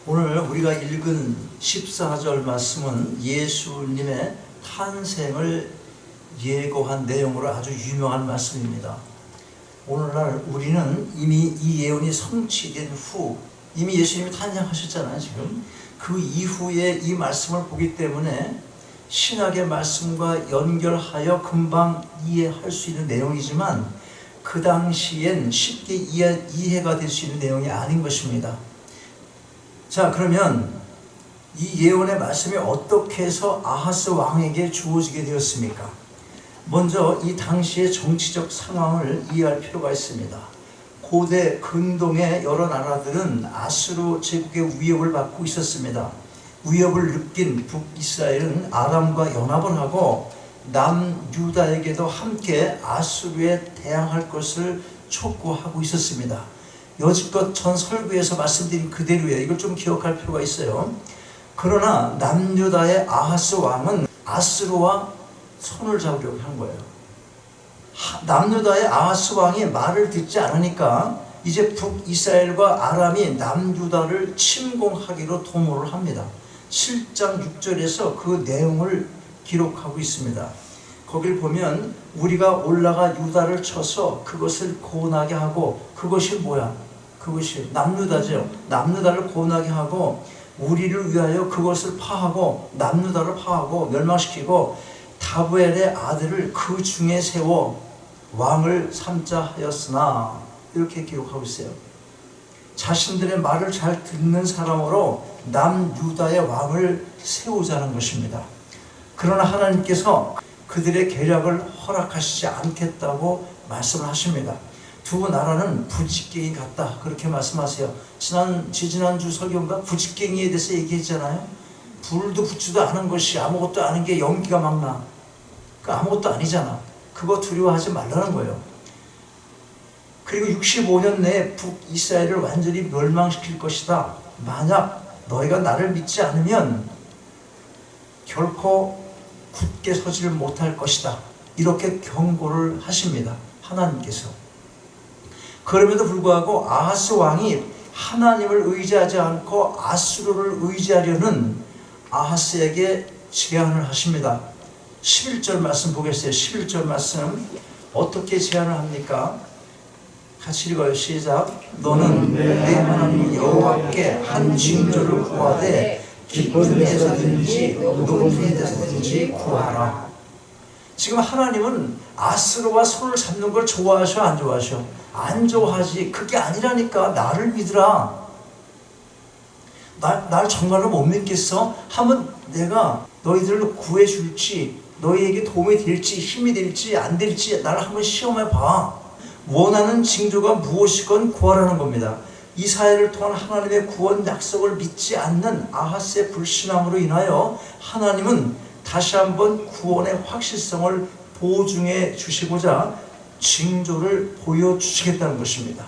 오늘 우리가 읽은 14절 말씀은 예수님의 탄생을 예고한 내용으로 아주 유명한 말씀입니다. 오늘날 우리는 이미 이 예언이 성취된 후, 이미 예수님이 탄생하셨잖아요. 지금 그 이후에 이 말씀을 보기 때문에 신약의 말씀과 연결하여 금방 이해할 수 있는 내용이지만 그 당시엔 쉽게 이해가 될 수 있는 내용이 아닌 것입니다. 자, 그러면 이 예언의 말씀이 어떻게 해서 아하스 왕에게 주어지게 되었습니까? 먼저 이 당시의 정치적 상황을 이해할 필요가 있습니다. 고대 근동의 여러 나라들은 아수르 제국의 위협을 받고 있었습니다. 위협을 느낀 북이스라엘은 아람과 연합을 하고 남유다에게도 함께 아수르에 대항할 것을 촉구하고 있었습니다. 여지껏 전 설교에서 말씀드린 그대로예요. 이걸 좀 기억할 필요가 있어요. 그러나 남유다의 아하스 왕은 아수르와 손을 잡으려고 한 거예요. 남유다의 아하스 왕이 말을 듣지 않으니까 이제 북이스라엘과 아람이 남유다를 침공하기로 도모를 합니다. 7장 6절에서 그 내용을 기록하고 있습니다. 거길 보면 우리가 올라가 유다를 쳐서 그것을 고나게 하고, 그것이 뭐야? 그것이 남유다죠. 남유다를 고나게 하고 우리를 위하여 그것을 파하고 남유다를 파하고 멸망시키고 다부엘의 아들을 그 중에 세워 왕을 삼자 하였으나, 이렇게 기록하고 있어요. 자신들의 말을 잘 듣는 사람으로 남유다의 왕을 세우자는 것입니다. 그러나 하나님께서 그들의 계략을 허락하시지 않겠다고 말씀을 하십니다. 두 나라는 부직갱이 같다, 그렇게 말씀하세요. 지지난주 설교인가 부직갱이에 대해서 얘기했잖아요. 불도 붙지도 않은 것이 아무것도 아닌 게 연기가 막 나. 그 아무것도 아니잖아. 그거 두려워하지 말라는 거예요. 그리고 65년 내에 북이스라엘을 완전히 멸망시킬 것이다. 만약 너희가 나를 믿지 않으면 결코 굳게 서지를 못할 것이다. 이렇게 경고를 하십니다. 하나님께서. 그럼에도 불구하고 아하스 왕이 하나님을 의지하지 않고 아수르를 의지하려는 아하스에게 제안을 하십니다. 11절 말씀 보겠어요. 11절 말씀 어떻게 제안을 합니까? 같이 읽어요. 시작. 너는 내 하나님 여호와께 한 징조를 구하되 깊은 데서든지 높은 데서든지 구하라. 지금 하나님은 아수르와 손을 잡는 걸 좋아하셔, 안 좋아하셔? 안 좋아하지. 그게 아니라니까. 나를 믿으라. 날 정말로 못 믿겠어? 하면 내가 너희들을 구해줄지, 너희에게 도움이 될지, 힘이 될지 안 될지 나를 한번 시험해봐. 원하는 징조가 무엇이건 구하라는 겁니다. 이사야를 통한 하나님의 구원 약속을 믿지 않는 아하스의 불신앙으로 인하여 하나님은 다시 한번 구원의 확실성을 보증해 주시고자 징조를 보여주시겠다는 것입니다.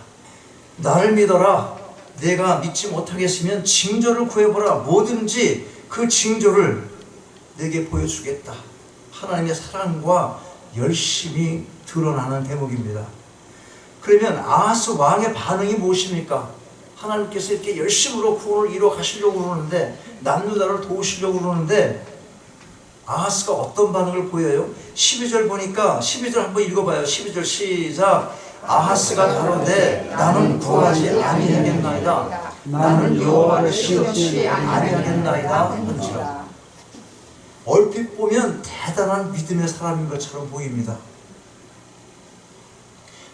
나를 믿어라. 내가 믿지 못하겠으면 징조를 구해보라. 뭐든지 그 징조를 내게 보여주겠다. 하나님의 사랑과 열심히 드러나는 대목입니다. 그러면 아하스 왕의 반응이 무엇입니까? 하나님께서 이렇게 열심으로 구원을 이루어 가시려고 그러는데, 남유다를 도우시려고 그러는데 아하스가 어떤 반응을 보여요? 12절 보니까, 12절 한번 읽어봐요. 12절 시작. 아하스가 가로되 나는 구하지 아니하겠나이다. 나는 여호와를 시험치 아니하겠나이다 한지라. 얼핏 보면 대단한 믿음의 사람인 것처럼 보입니다.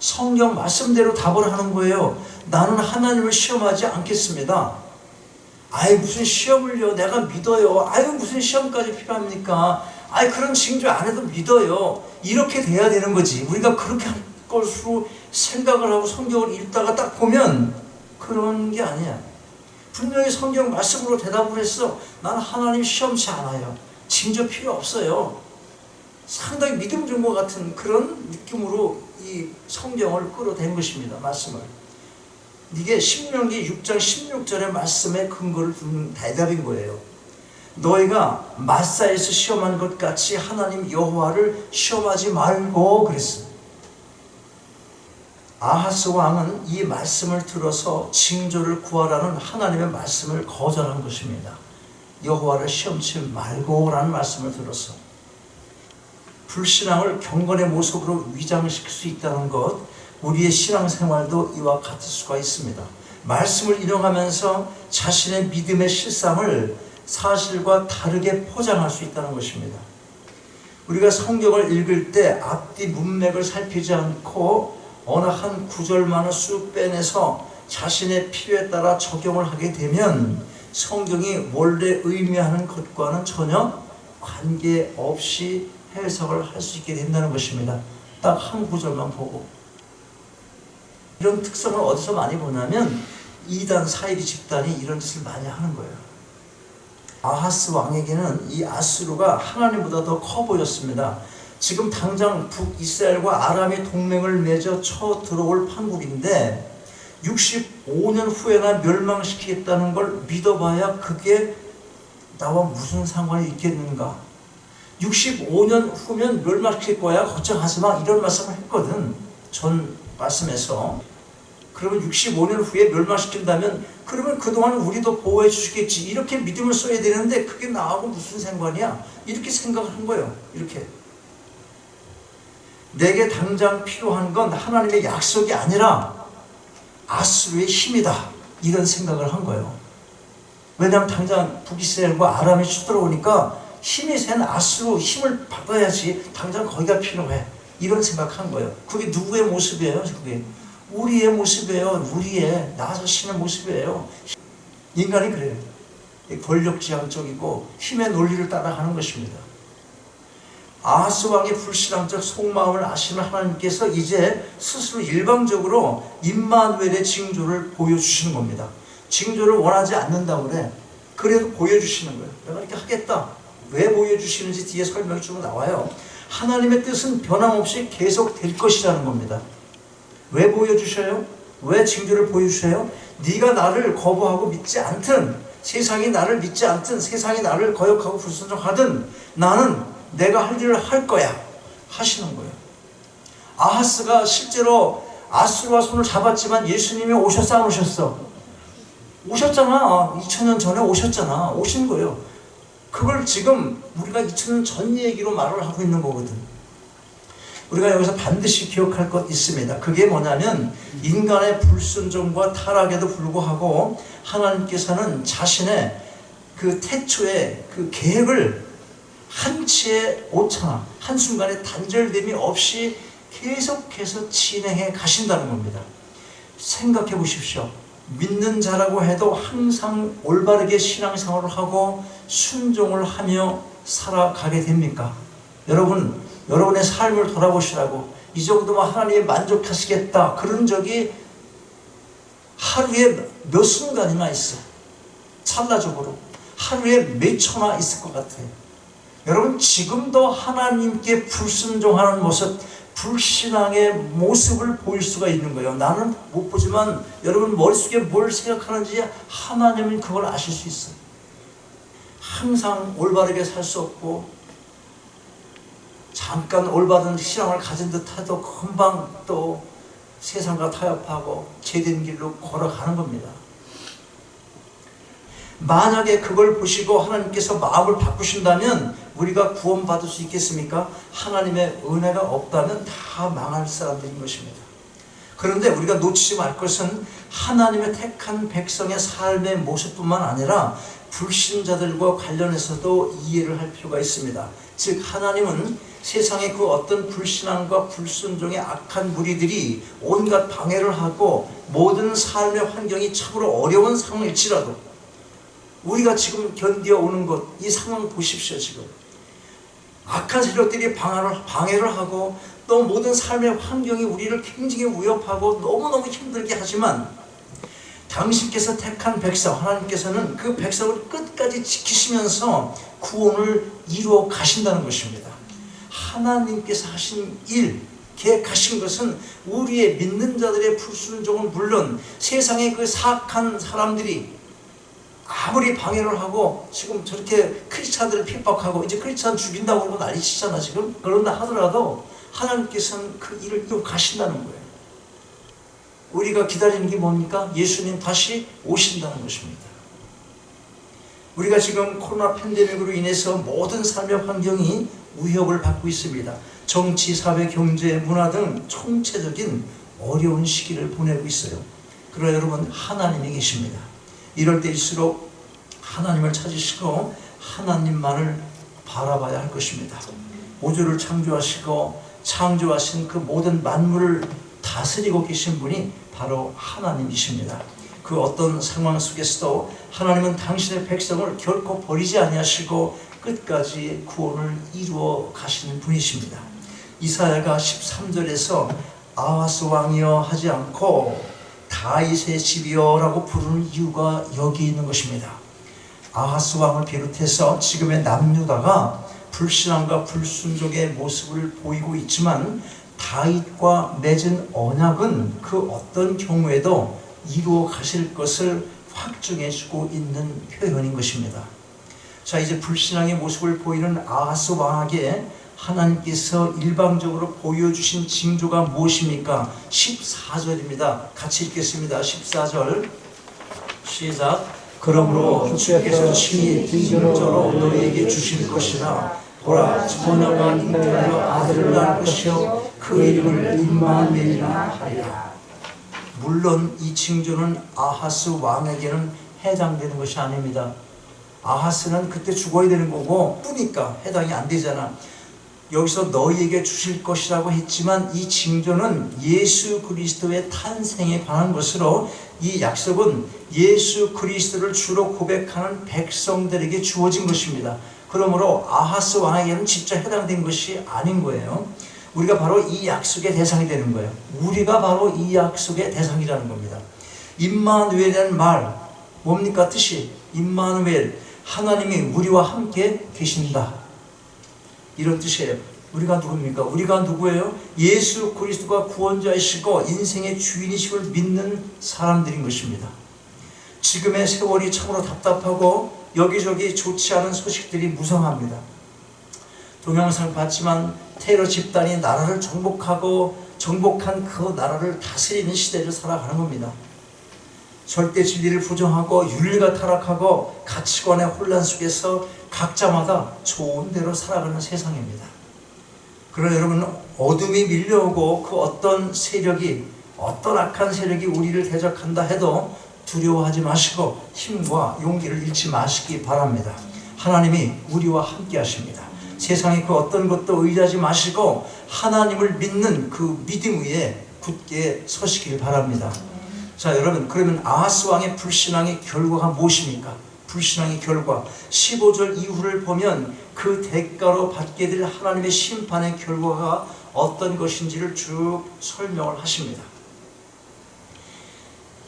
성경 말씀대로 답을 하는 거예요. 나는 하나님을 시험하지 않겠습니다. 아이 무슨 시험을요? 내가 믿어요. 아유 무슨 시험까지 필요합니까? 아이 그런 징조 안 해도 믿어요. 이렇게 돼야 되는 거지. 우리가 그렇게 할 것으로 생각을 하고 성경을 읽다가 딱 보면 그런 게 아니야. 분명히 성경 말씀으로 대답을 했어. 나는 하나님 시험치 않아요. 징조 필요 없어요. 상당히 믿음 준 것 같은 그런 느낌으로 이 성경을 끌어댄 것입니다. 말씀을. 이게 신명기 6장 16절의 말씀에 근거를 두는 대답인 거예요. 너희가 마사에서 시험한 것 같이 하나님 여호와를 시험하지 말고 그랬어. 아하스 왕은 이 말씀을 들어서 징조를 구하라는 하나님의 말씀을 거절한 것입니다. 여호와를 시험치 말고라는 말씀을 들어서 불신앙을 경건의 모습으로 위장시킬 수 있다는 것, 우리의 신앙생활도 이와 같을 수가 있습니다. 말씀을 인용하면서 자신의 믿음의 실상을 사실과 다르게 포장할 수 있다는 것입니다. 우리가 성경을 읽을 때 앞뒤 문맥을 살피지 않고 어느 한 구절만을 쑥 빼내서 자신의 필요에 따라 적용을 하게 되면 성경이 원래 의미하는 것과는 전혀 관계없이 해석을 할 수 있게 된다는 것입니다. 딱 한 구절만 보고. 이런 특성을 어디서 많이 보냐면 이단 사이비 집단이 이런 짓을 많이 하는 거예요. 아하스 왕에게는 이 아수르가 하나님보다 더 커 보였습니다. 지금 당장 북이스라엘과 아람이 동맹을 맺어 쳐 들어올 판국인데 65년 후에나 멸망시키겠다는 걸 믿어봐야 그게 나와 무슨 상관이 있겠는가. 65년 후면 멸망시킬 거야 걱정하지 마, 이런 말씀을 했거든, 전 말씀에서. 그러면 65년 후에 멸망시킨다면 그러면 그동안 우리도 보호해 주시겠지, 이렇게 믿음을 써야 되는데 그게 나하고 무슨 상관이야, 이렇게 생각을 한 거예요. 이렇게 내게 당장 필요한 건 하나님의 약속이 아니라 아수르의 힘이다, 이런 생각을 한 거예요. 왜냐하면 당장 북이스라엘과 아람이 쳐들어오니까 힘이 센 아수르 힘을 받아야지, 당장 거기가 필요해, 이런 생각한 거예요. 그게 누구의 모습이에요? 그게 우리의 모습이에요. 우리의, 나 자신의 모습이에요. 인간이 그래요. 권력지향적이고 힘의 논리를 따라가는 것입니다. 아하스 왕의 불신앙적 속마음을 아시는 하나님께서 이제 스스로 일방적으로 임마누엘의 징조를 보여주시는 겁니다. 징조를 원하지 않는다고 그래. 그래도 보여주시는 거예요. 내가 이렇게 하겠다. 왜 보여주시는지 뒤에 설명이 쭉 나와요. 하나님의 뜻은 변함없이 계속 될 것이라는 겁니다. 왜 보여주셔요? 왜 징조를 보여주셔요? 네가 나를 거부하고 믿지 않든, 세상이 나를 믿지 않든, 세상이 나를 거역하고 불순종하든 나는 내가 할 일을 할 거야 하시는 거예요. 아하스가 실제로 아수르와 손을 잡았지만 예수님이 오셨어 안 오셨어? 오셨잖아. 2000년 전에 오셨잖아. 오신 거예요. 그걸 지금 우리가 2000년 전 얘기로 말을 하고 있는 거거든. 우리가 여기서 반드시 기억할 것 있습니다. 그게 뭐냐면 인간의 불순종과 타락에도 불구하고 하나님께서는 자신의 그 태초의 그 계획을 한치의 오차나 한순간의 단절됨이 없이 계속해서 진행해 가신다는 겁니다. 생각해 보십시오. 믿는 자라고 해도 항상 올바르게 신앙생활을 하고 순종을 하며 살아가게 됩니까? 여러분의 삶을 돌아보시라고, 이 정도면 하나님이 만족하시겠다 그런 적이 하루에 몇 순간이나 있어. 찰나적으로 하루에 몇 초나 있을 것 같아요. 여러분, 지금도 하나님께 불순종하는 모습, 불신앙의 모습을 보일 수가 있는 거예요. 나는 못 보지만 여러분 머릿속에 뭘 생각하는지 하나님은 그걸 아실 수 있어요. 항상 올바르게 살 수 없고 잠깐 올바른 신앙을 가진 듯해도 금방 또 세상과 타협하고 제된 길로 걸어가는 겁니다. 만약에 그걸 보시고 하나님께서 마음을 바꾸신다면 우리가 구원받을 수 있겠습니까? 하나님의 은혜가 없다면 다 망할 사람들인 것입니다. 그런데 우리가 놓치지 말 것은 하나님의 택한 백성의 삶의 모습뿐만 아니라 불신자들과 관련해서도 이해를 할 필요가 있습니다. 즉, 하나님은 세상의 그 어떤 불신앙과 불순종의 악한 무리들이 온갖 방해를 하고 모든 삶의 환경이 참으로 어려운 상황일지라도 우리가 지금 견뎌오는 것, 이 상황 보십시오. 지금 악한 세력들이 방해를 하고 또 모든 삶의 환경이 우리를 굉장히 위협하고 너무너무 힘들게 하지만 당신께서 택한 백성, 하나님께서는 그 백성을 끝까지 지키시면서 구원을 이루어 가신다는 것입니다. 하나님께서 하신 일, 계획하신 것은 우리의 믿는 자들의 불순종은 물론 세상의 그 사악한 사람들이 아무리 방해를 하고 지금 저렇게 크리스찬들을 핍박하고 이제 크리스찬 죽인다고 그러고 난리치잖아 지금. 그런다 하더라도 하나님께서는 그 일을 이루어 가신다는 거예요. 우리가 기다리는 게 뭡니까? 예수님 다시 오신다는 것입니다. 우리가 지금 코로나 팬데믹으로 인해서 모든 삶의 환경이 위협을 받고 있습니다. 정치, 사회, 경제, 문화 등 총체적인 어려운 시기를 보내고 있어요. 그러나 여러분, 하나님이 계십니다. 이럴 때일수록 하나님을 찾으시고 하나님만을 바라봐야 할 것입니다. 우주를 창조하시고 창조하신 그 모든 만물을 다스리고 계신 분이 바로 하나님이십니다. 그 어떤 상황 속에서도 하나님은 당신의 백성을 결코 버리지 아니하시고 끝까지 구원을 이루어 가시는 분이십니다. 이사야가 13절에서 아하스 왕이여 하지 않고 다윗의 집이여 라고 부르는 이유가 여기 있는 것입니다. 아하스 왕을 비롯해서 지금의 남유다가 불신앙과 불순종의 모습을 보이고 있지만 다윗과 맺은 언약은 그 어떤 경우에도 이루어 가실 것을 확증해 주고 있는 표현인 것입니다. 자, 이제 불신앙의 모습을 보이는 아하스 왕에게 하나님께서 일방적으로 보여주신 징조가 무엇입니까? 14절입니다. 같이 읽겠습니다. 14절 시작. 그러므로 주께서 친히 징조로 너희에게 주실 것이라. 보라, 처녀가 잉태하여 아들을 낳을 것이요 그 이름을 임마누엘이라 하리라. 물론 이 징조는 아하스 왕에게는 해당되는 것이 아닙니다. 아하스는 그때 죽어야 되는 거고 뿌니까 해당이 안 되잖아. 여기서 너희에게 주실 것이라고 했지만 이 징조는 예수 그리스도의 탄생에 관한 것으로 이 약속은 예수 그리스도를 주로 고백하는 백성들에게 주어진 것입니다. 그러므로 아하스 왕에게는 직접 해당된 것이 아닌 거예요. 우리가 바로 이 약속의 대상이 되는 거예요. 우리가 바로 이 약속의 대상이라는 겁니다. 임마누엘이라는 말 뭡니까? 뜻이 임마누엘, 하나님이 우리와 함께 계신다, 이런 뜻이에요. 우리가 누굽니까? 우리가 누구예요? 예수 그리스도가 구원자이시고 인생의 주인이심을 믿는 사람들인 것입니다. 지금의 세월이 참으로 답답하고 여기저기 좋지 않은 소식들이 무성합니다. 동영상 봤지만 테러 집단이 나라를 정복한 그 나라를 다스리는 시대를 살아가는 겁니다. 절대 진리를 부정하고 윤리가 타락하고 가치관의 혼란 속에서 각자마다 좋은 대로 살아가는 세상입니다. 그러나 여러분, 어둠이 밀려오고 그 어떤 악한 세력이 우리를 대적한다 해도 두려워하지 마시고 힘과 용기를 잃지 마시기 바랍니다. 하나님이 우리와 함께 하십니다. 세상의 그 어떤 것도 의지하지 마시고 하나님을 믿는 그 믿음 위에 굳게 서시길 바랍니다. 자, 여러분, 그러면 아하스 왕의 불신앙의 결과가 무엇입니까? 불신앙의 결과 15절 이후를 보면 그 대가로 받게 될 하나님의 심판의 결과가 어떤 것인지를 쭉 설명을 하십니다.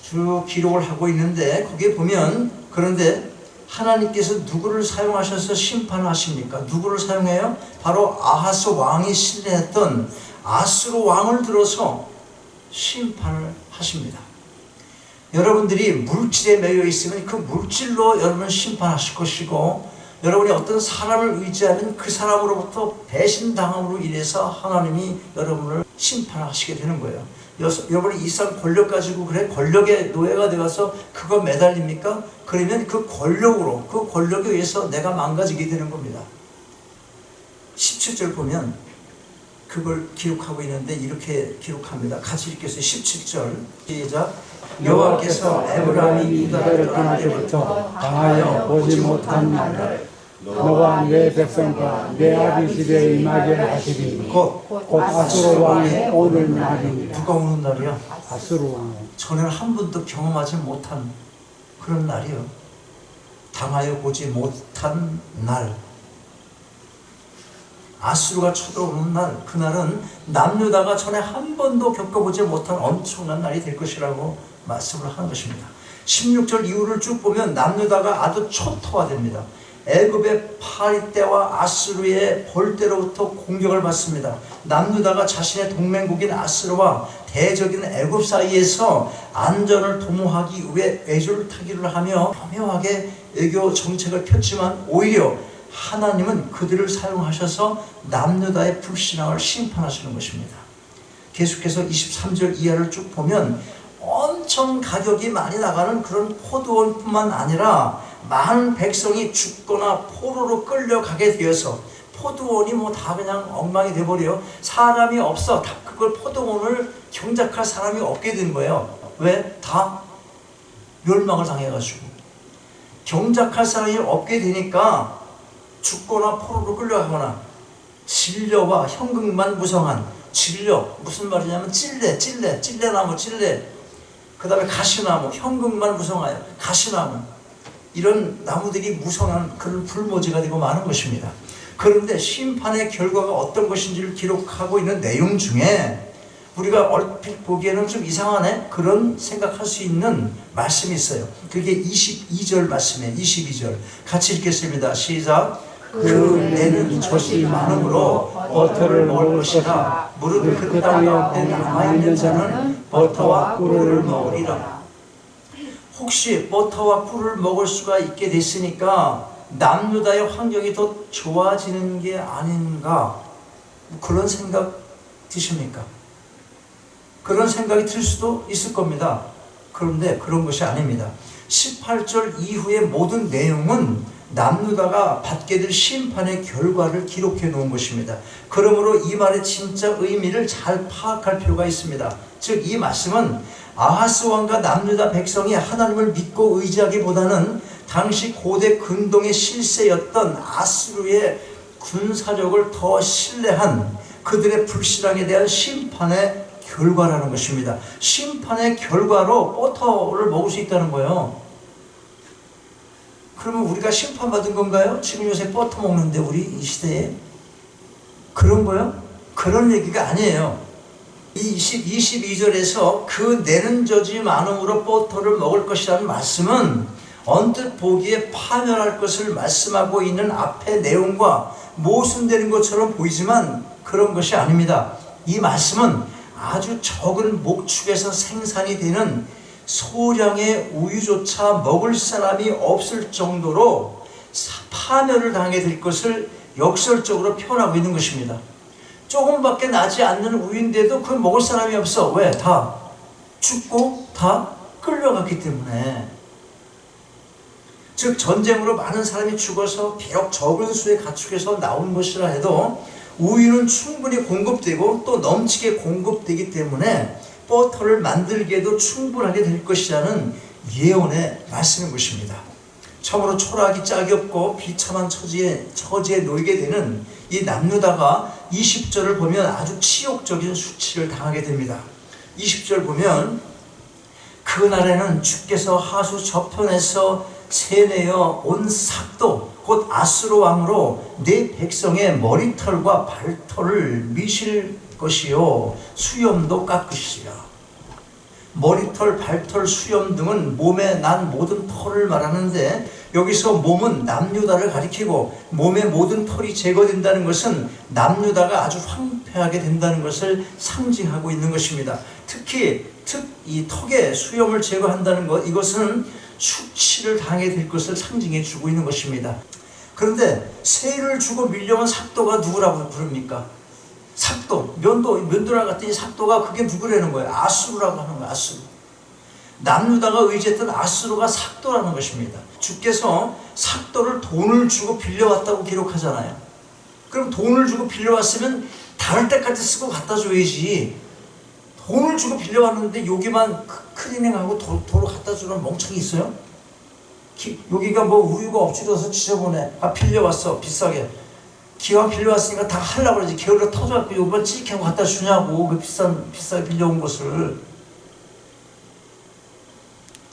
쭉 기록을 하고 있는데 거기에 보면, 그런데 하나님께서 누구를 사용하셔서 심판을 하십니까? 누구를 사용해요? 바로 아하스 왕이 신뢰했던 아수르 왕을 들어서 심판을 하십니다. 여러분들이 물질에 매여 있으면 그 물질로 여러분을 심판하실 것이고, 여러분이 어떤 사람을 의지하면 그 사람으로부터 배신당함으로 인해서 하나님이 여러분을 심판하시게 되는 거예요. 여러분이 이상 권력 가지고 그래 권력의 노예가 되어서 그거 매달립니까? 그러면 그 권력에 의해서 내가 망가지게 되는 겁니다. 17절 보면 그걸 기록하고 있는데 이렇게 기록합니다. 같이 읽겠어요. 17절 시작. 여호와께서 에브라임이 유다를 떠날 때부터 당하여 보지 못한 날을 너와 내 백성과 내 아비 집에 임하게 하시리니 곧 아수르 왕의 오는 날입니다. 누가 오는 날이야? 아수르 왕. 전에는 한 번도 경험하지 못한 그런 날이요. 당하여 보지 못한 날. 아수르가 쳐들어오는 날, 그날은 남유다가 전에 한 번도 겪어보지 못한 엄청난 날이 될 것이라고 말씀을 하는 것입니다. 16절 이후를 쭉 보면 남유다가 아주 초토화됩니다. 애굽의 파리 때와 아수르의 볼 때로부터 공격을 받습니다. 남유다가 자신의 동맹국인 아수르와 대적인 애굽 사이에서 안전을 도모하기 위해 애줄 타기를 하며 교묘하게 외교 정책을 폈지만 오히려 하나님은 그들을 사용하셔서 남유다의 불신앙을 심판하시는 것입니다. 계속해서 23절 이하를 쭉 보면 엄청 가격이 많이 나가는 그런 포도원뿐만 아니라 많은 백성이 죽거나 포로로 끌려가게 되어서 포도원이 뭐 다 그냥 엉망이 돼버려요. 사람이 없어. 다 그걸 포도원을 경작할 사람이 없게 된 거예요. 왜? 다 멸망을 당해가지고. 경작할 사람이 없게 되니까 죽거나 포로로 끌려가거나 진려와 현금만 무성한 진려, 무슨 말이냐면 찔레나무, 그 다음에 가시나무, 현금만 무성하여 가시나무, 이런 나무들이 무성한 그런 불모지가 되고 마는 것입니다. 그런데 심판의 결과가 어떤 것인지를 기록하고 있는 내용 중에 우리가 얼핏 보기에는 좀 이상하네? 그런 생각할 수 있는 말씀이 있어요. 그게 22절 말씀이에요. 22절 같이 읽겠습니다. 시작. 그 내는 젖이 많음으로 버터를 먹을 것이라. 무릇 그 땅에 남아있는 자는 버터와 꿀을 먹으리라. 혹시 버터와 꿀을 먹을 수가 있게 됐으니까 남유다의 환경이 더 좋아지는 게 아닌가, 그런 생각 드십니까? 그런 생각이 들 수도 있을 겁니다. 그런데 그런 것이 아닙니다. 18절 이후의 모든 내용은 남유다가 받게 될 심판의 결과를 기록해 놓은 것입니다. 그러므로 이 말의 진짜 의미를 잘 파악할 필요가 있습니다. 즉 이 말씀은 아하스 왕과 남유다 백성이 하나님을 믿고 의지하기보다는 당시 고대 근동의 실세였던 아수르의 군사력을 더 신뢰한 그들의 불신앙에 대한 심판의 결과라는 것입니다. 심판의 결과로 버터를 먹을 수 있다는 거예요. 그러면 우리가 심판받은 건가요? 지금 요새 버터 먹는데 우리 이 시대에 그런 거요? 그런 얘기가 아니에요. 이 22절에서 그 내는 젖이 많음으로 버터를 먹을 것이라는 말씀은 언뜻 보기에 파멸할 것을 말씀하고 있는 앞의 내용과 모순되는 것처럼 보이지만 그런 것이 아닙니다. 이 말씀은 아주 적은 목축에서 생산이 되는 소량의 우유조차 먹을 사람이 없을 정도로 파멸을 당하게 될 것을 역설적으로 표현하고 있는 것입니다. 조금밖에 나지 않는 우유인데도 그걸 먹을 사람이 없어. 왜? 다 죽고 다 끌려갔기 때문에. 즉 전쟁으로 많은 사람이 죽어서 비록 적은 수의 가축에서 나온 것이라 해도 우유는 충분히 공급되고 또 넘치게 공급되기 때문에 버터를 만들기에도 충분하게 될 것이라는 예언의 말씀인 것입니다. 참으로 초라하기 짝이 없고 비참한 처지에 놓이게 되는 이 남유다가 20절을 보면 아주 치욕적인 수치를 당하게 됩니다. 20절 보면 그날에는 주께서 하수 저편에서 세내어 온 삭도 곧 아수르 왕으로 네 백성의 머리털과 발털을 미실 것이요 수염도 깎으시리라. 머리털, 발털, 수염 등은 몸에 난 모든 털을 말하는데 여기서 몸은 남유다를 가리키고 몸의 모든 털이 제거된다는 것은 남유다가 아주 황폐하게 된다는 것을 상징하고 있는 것입니다. 특히 이 턱에 수염을 제거한다는 것, 이것은 수치를 당하게 될 것을 상징해 주고 있는 것입니다. 그런데 세를 주고 밀려온 삭도가 누구라고 부릅니까? 삭도, 면도랑 같은 이 삭도가 그게 누구라는 거예요? 아수르라고 하는 거예요. 아수르. 남유다가 의지했던 아수르가 삭도라는 것입니다. 주께서 삭도를 돈을 주고 빌려왔다고 기록하잖아요. 그럼 돈을 주고 빌려왔으면 닳을 때까지 쓰고 갖다 줘야지. 돈을 주고 빌려왔는데 여기만 클리닝하고 도로 갖다 주는 멍청이 있어요? 여기가 뭐 우유가 엎질러서 지저분해. 빌려왔어 비싸게. 기왕 빌려왔으니까 다 하려고 그러지. 게을러 터져갖고 여기만 찌익하고 갖다 주냐고. 그 비싸게 빌려온 것을.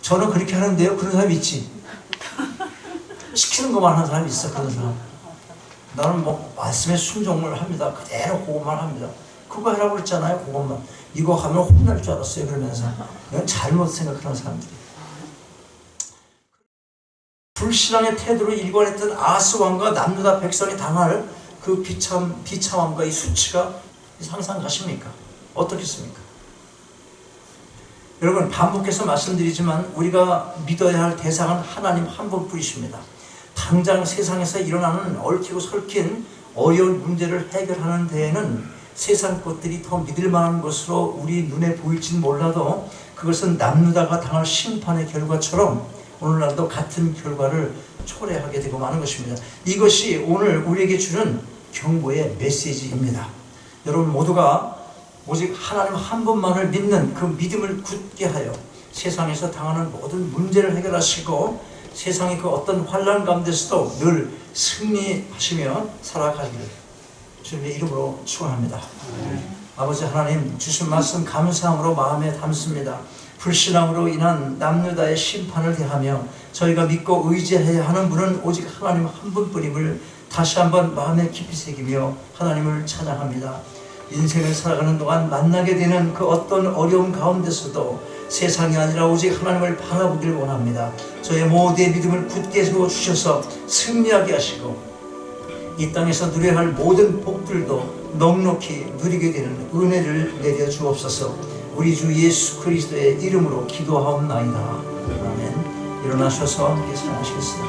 저는 그렇게 하는데요. 그런 사람 있지. 시키는 것만 하는 사람이 있어. 그런 사람. 나는 뭐 말씀에 순종을 합니다. 그대로 그것만 합니다. 그거 하라고 그랬잖아요. 그것만. 이거 하면 혼날 줄 알았어요. 그러면서. 이건 잘못 생각하는 사람들이. 불신앙의 태도로 일관했던 아하스 왕과 남유다 백성이 당할 그 비참함과 이 수치가 상상 가십니까? 어떻겠습니까? 여러분, 반복해서 말씀드리지만 우리가 믿어야 할 대상은 하나님 한 분뿐이십니다. 당장 세상에서 일어나는 얽히고 설킨 어려운 문제를 해결하는 데에는 세상 것들이 더 믿을 만한 것으로 우리 눈에 보일지는 몰라도 그것은 남유다가 당할 심판의 결과처럼 오늘날도 같은 결과를 초래하게 되고 마는 것입니다. 이것이 오늘 우리에게 주는 경고의 메시지입니다. 여러분 모두가 오직 하나님 한 분만을 믿는 그 믿음을 굳게 하여 세상에서 당하는 모든 문제를 해결하시고 세상의 그 어떤 환난 가운데서도 늘 승리하시며 살아가기를 주님의 이름으로 축원합니다. 아버지 하나님, 주신 말씀 감사함으로 마음에 담습니다. 불신앙으로 인한 남유다의 심판을 대하며 저희가 믿고 의지해야 하는 분은 오직 하나님 한 분뿐임을 다시 한번 마음에 깊이 새기며 하나님을 찬양합니다. 인생을 살아가는 동안 만나게 되는 그 어떤 어려움 가운데서도 세상이 아니라 오직 하나님을 바라보길 원합니다. 저의 모두의 믿음을 굳게 세워주셔서 승리하게 하시고 이 땅에서 누려야 할 모든 복들도 넉넉히 누리게 되는 은혜를 내려 주옵소서. 우리 주 예수 그리스도의 이름으로 기도하옵나이다. 아멘. 일어나셔서 함께 찬양하시겠습니다.